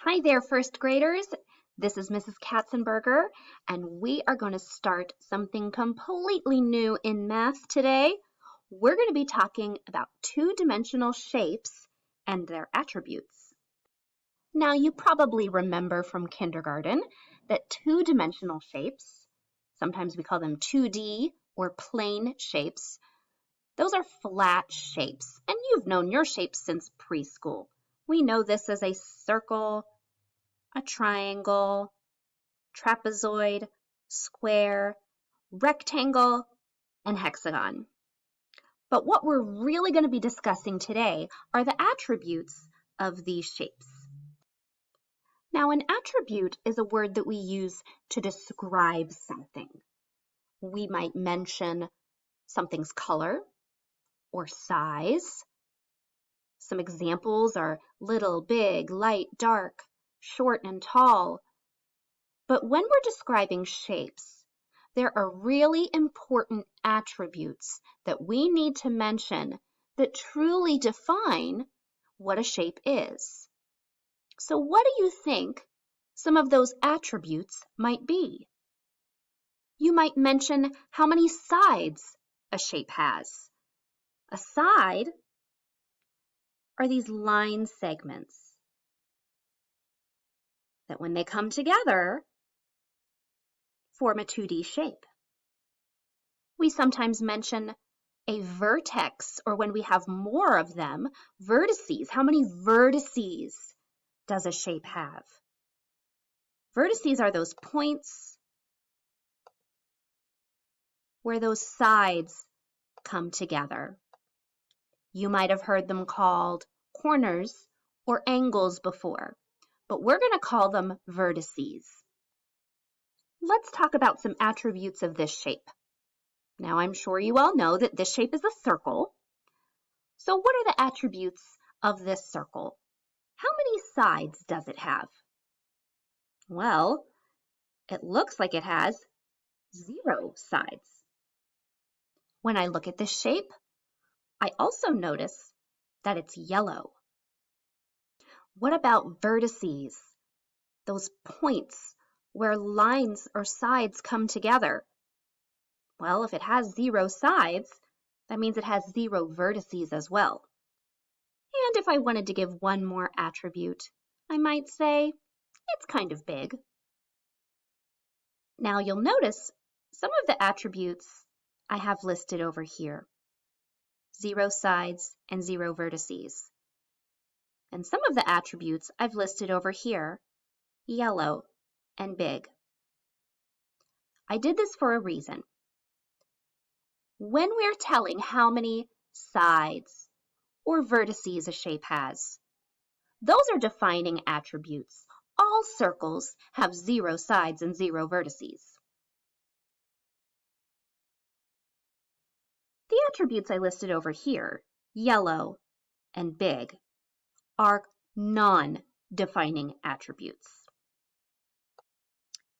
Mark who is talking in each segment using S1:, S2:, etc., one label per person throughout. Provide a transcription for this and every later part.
S1: Hi there, first graders. This is Mrs. Katzenberger, and we are going to start something completely new in math today. We're going to be talking about two-dimensional shapes and their attributes. Now, you probably remember from kindergarten that two-dimensional shapes, sometimes we call them 2D or plane shapes, those are flat shapes, and you've known your shapes since preschool. We know this as a circle, a triangle, trapezoid, square, rectangle, and hexagon. But what we're really going to be discussing today are the attributes of these shapes. Now, an attribute is a word that we use to describe something. We might mention something's color or size. Some examples are little, big, light, dark, short, and tall. But when we're describing shapes, there are really important attributes that we need to mention that truly define what a shape is. So what do you think some of those attributes might be? You might mention how many sides a shape has. A side are these line segments that when they come together, form a 2D shape. We sometimes mention a vertex, or when we have more of them, vertices. How many vertices does a shape have? Vertices are those points where those sides come together. You might have heard them called corners or angles before, but we're going to call them vertices. Let's talk about some attributes of this shape. Now, I'm sure you all know that this shape is a circle. So what are the attributes of this circle? How many sides does it have? Well, it looks like it has 0 sides. When I look at this shape, I also notice that it's yellow. What about vertices? Those points where lines or sides come together. Well, if it has 0 sides, that means it has 0 vertices as well. And if I wanted to give one more attribute, I might say it's kind of big. Now you'll notice some of the attributes I have listed over here. 0 sides and 0 vertices. And some of the attributes I've listed over here, yellow and big. I did this for a reason. When we're telling how many sides or vertices a shape has, those are defining attributes. All circles have 0 sides and 0 vertices. The attributes I listed over here, yellow and big, are non-defining attributes.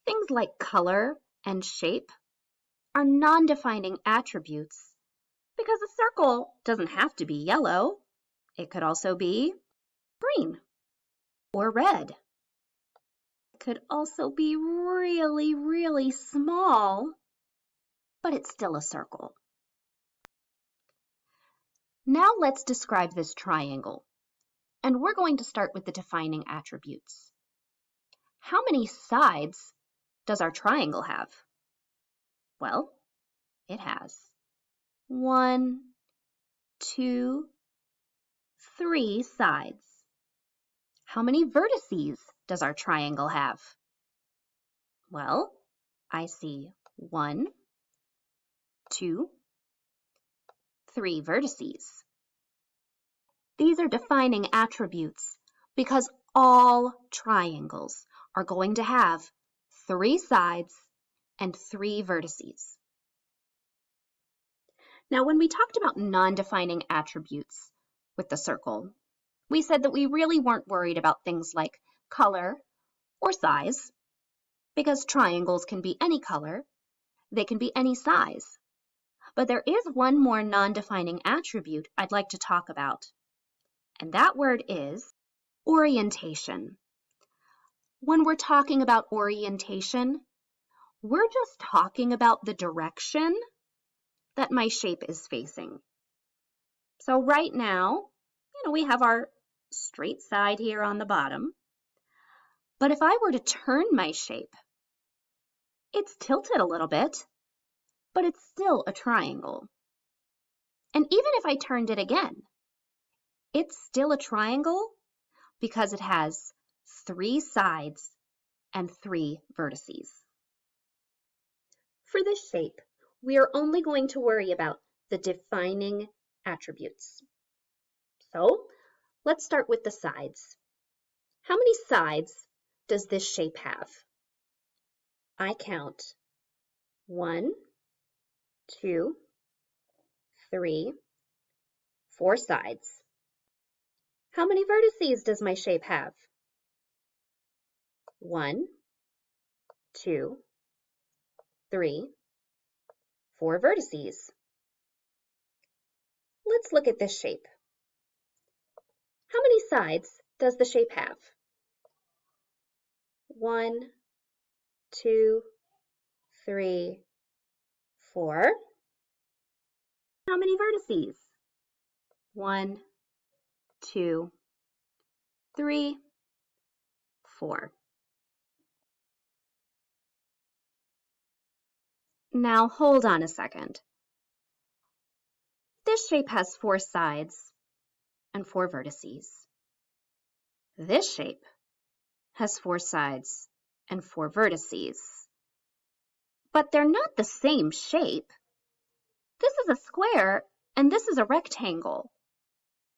S1: Things like color and shape are non-defining attributes because a circle doesn't have to be yellow. It could also be green or red. It could also be really, really small, but it's still a circle. Now let's describe this triangle. And we're going to start with the defining attributes. How many sides does our triangle have? Well, it has 1, 2, 3 sides. How many vertices does our triangle have? Well, I see 1, 2, 3 vertices. These are defining attributes because all triangles are going to have 3 sides and 3 vertices. Now, when we talked about non-defining attributes with the circle, we said that we really weren't worried about things like color or size, because triangles can be any color, they can be any size. But there is one more non-defining attribute I'd like to talk about, and that word is orientation. when we're talking about orientation, we're just talking about the direction that my shape is facing. So right now, we have our straight side here on the bottom. But if I were to turn my shape, it's tilted a little bit, but it's still a triangle. And even if I turned it again, it's still a triangle because it has 3 sides and 3 vertices. For this shape, we are only going to worry about the defining attributes. So let's start with the sides. How many sides does this shape have? I count 1, 2, 3, 4 sides. How many vertices does my shape have? 1, 2, 3, 4 vertices. Let's look at this shape. How many sides does the shape have? 1, 2, 3, 4. How many vertices? 1, 2, 3, 4. Now hold on a second. This shape has 4 sides and 4 vertices. This shape has 4 sides and 4 vertices. But they're not the same shape. This is a square and this is a rectangle.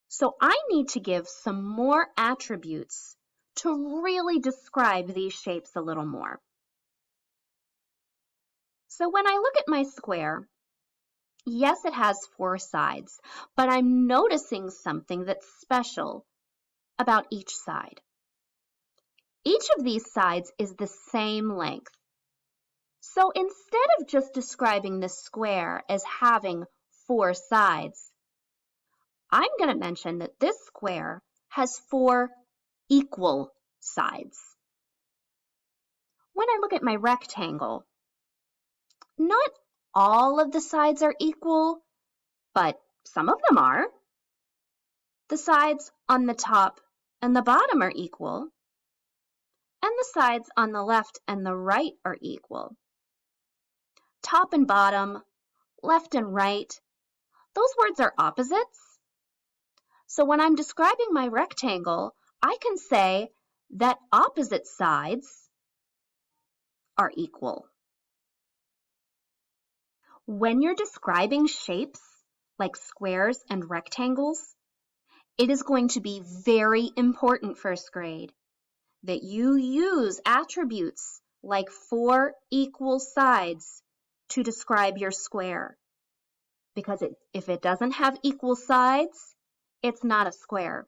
S1: So I need to give some more attributes to really describe these shapes a little more. So when I look at my square, yes, it has 4 sides, but I'm noticing something that's special about each side. Each of these sides is the same length. So instead of just describing this square as having 4 sides, I'm going to mention that this square has 4 equal sides. When I look at my rectangle, not all of the sides are equal, but some of them are. The sides on the top and the bottom are equal, and the sides on the left and the right are equal. Top and bottom, left and right, those words are opposites. So when I'm describing my rectangle, I can say that opposite sides are equal. When you're describing shapes like squares and rectangles, it is going to be very important, first grade, that you use attributes like 4 equal sides to describe your square. Because if it doesn't have equal sides, it's not a square.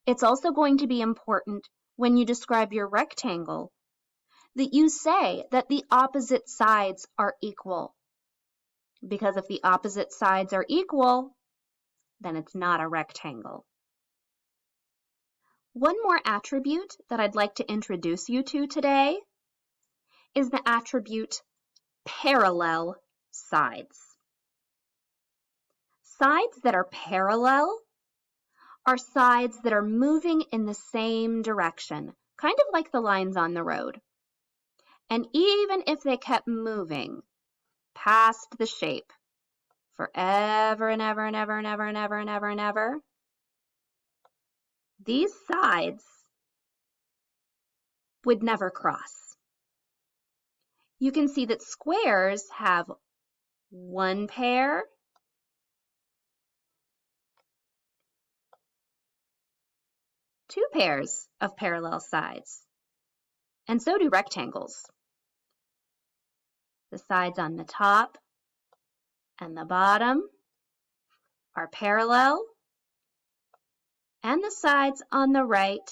S1: It's also going to be important when you describe your rectangle that you say that the opposite sides are equal. Because if the opposite sides are equal, then it's not a rectangle. One more attribute that I'd like to introduce you to today is the attribute parallel sides. Sides that are parallel are sides that are moving in the same direction, kind of like the lines on the road. And even if they kept moving past the shape forever and ever and ever and ever and ever and ever and ever, these sides would never cross. You can see that squares have 1 pair, 2 pairs of parallel sides, and so do rectangles. The sides on the top and the bottom are parallel, and the sides on the right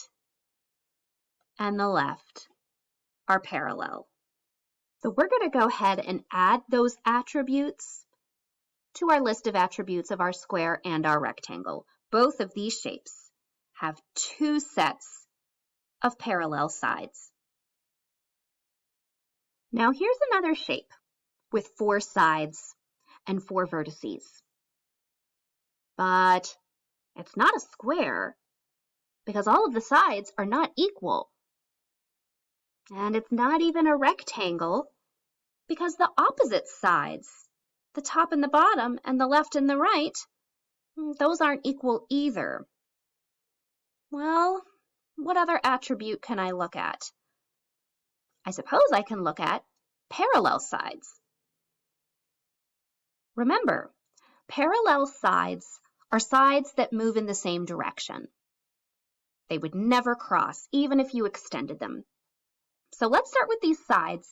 S1: and the left are parallel. So we're going to go ahead and add those attributes to our list of attributes of our square and our rectangle. Both of these shapes have 2 sets of parallel sides. Now here's another shape with 4 sides and 4 vertices. But it's not a square because all of the sides are not equal. And it's not even a rectangle because the opposite sides, the top and the bottom and the left and the right, those aren't equal either. Well, what other attribute can I look at? I suppose I can look at parallel sides. Remember, parallel sides are sides that move in the same direction. They would never cross, even if you extended them. So let's start with these sides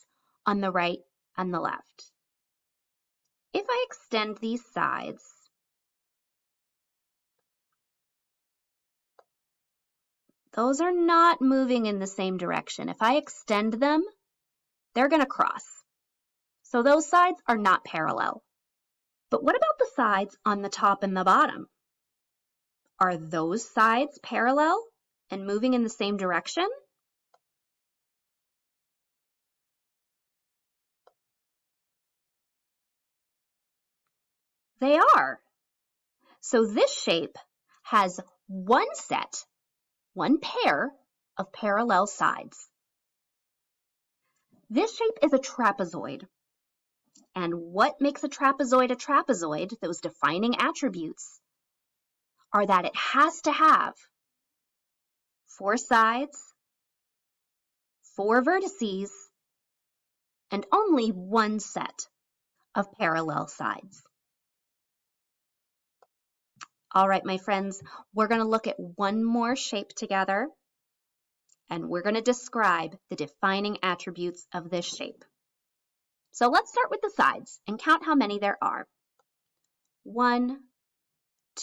S1: on the right and the left. If I extend these sides, those are not moving in the same direction. If I extend them, they're going to cross. So those sides are not parallel. But what about the sides on the top and the bottom? Are those sides parallel and moving in the same direction? They are. So this shape has one pair of parallel sides. This shape is a trapezoid. And what makes a trapezoid, those defining attributes, are that it has to have 4 sides, 4 vertices, and only one set of parallel sides. All right, my friends, we're going to look at one more shape together, and we're going to describe the defining attributes of this shape. So let's start with the sides and count how many there are. 1,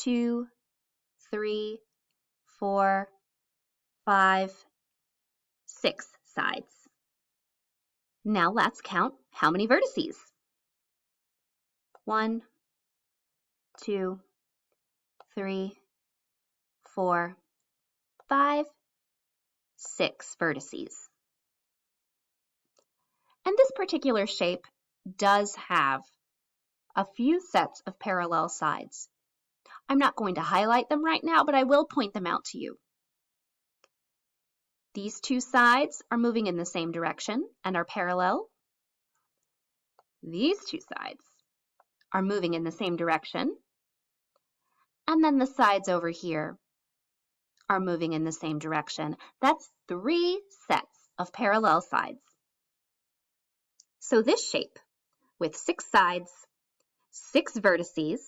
S1: 2, 3, 4, 5, 6 sides. Now let's count how many vertices. 1, 2, 3, 4, 5, 6 vertices. And this particular shape does have a few sets of parallel sides. I'm not going to highlight them right now, but I will point them out to you. These 2 sides are moving in the same direction and are parallel. These 2 sides are moving in the same direction. And then the sides over here are moving in the same direction. That's 3 sets of parallel sides. So this shape, with 6 sides, 6 vertices,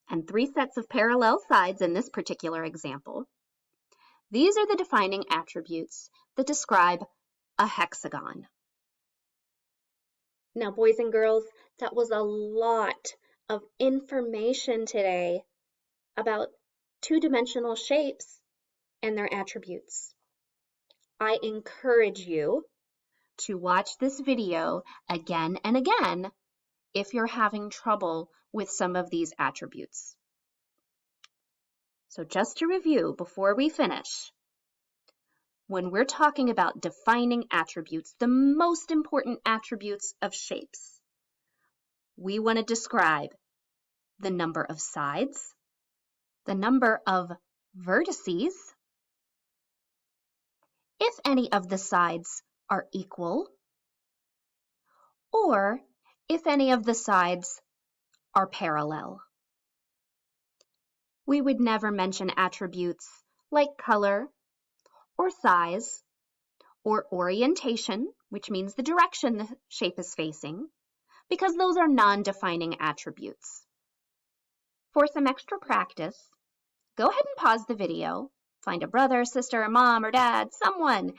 S1: and 3 sets of parallel sides in this particular example, these are the defining attributes that describe a hexagon. Now, boys and girls, that was a lot of information today about 2-dimensional shapes and their attributes. I encourage you to watch this video again and again if you're having trouble with some of these attributes. So just to review before we finish, when we're talking about defining attributes, the most important attributes of shapes, we want to describe the number of sides, the number of vertices, if any of the sides are equal, or if any of the sides are parallel. We would never mention attributes like color, or size, or orientation, which means the direction the shape is facing, because those are non-defining attributes. For some extra practice, go ahead and pause the video, find a brother, sister, a mom, or dad, someone,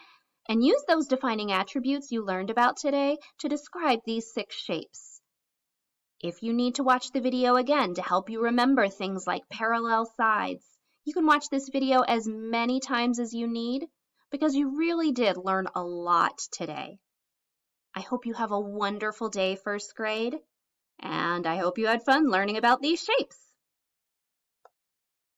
S1: and use those defining attributes you learned about today to describe these 6 shapes. If you need to watch the video again to help you remember things like parallel sides, you can watch this video as many times as you need because you really did learn a lot today. I hope you have a wonderful day, first grade, and I hope you had fun learning about these shapes.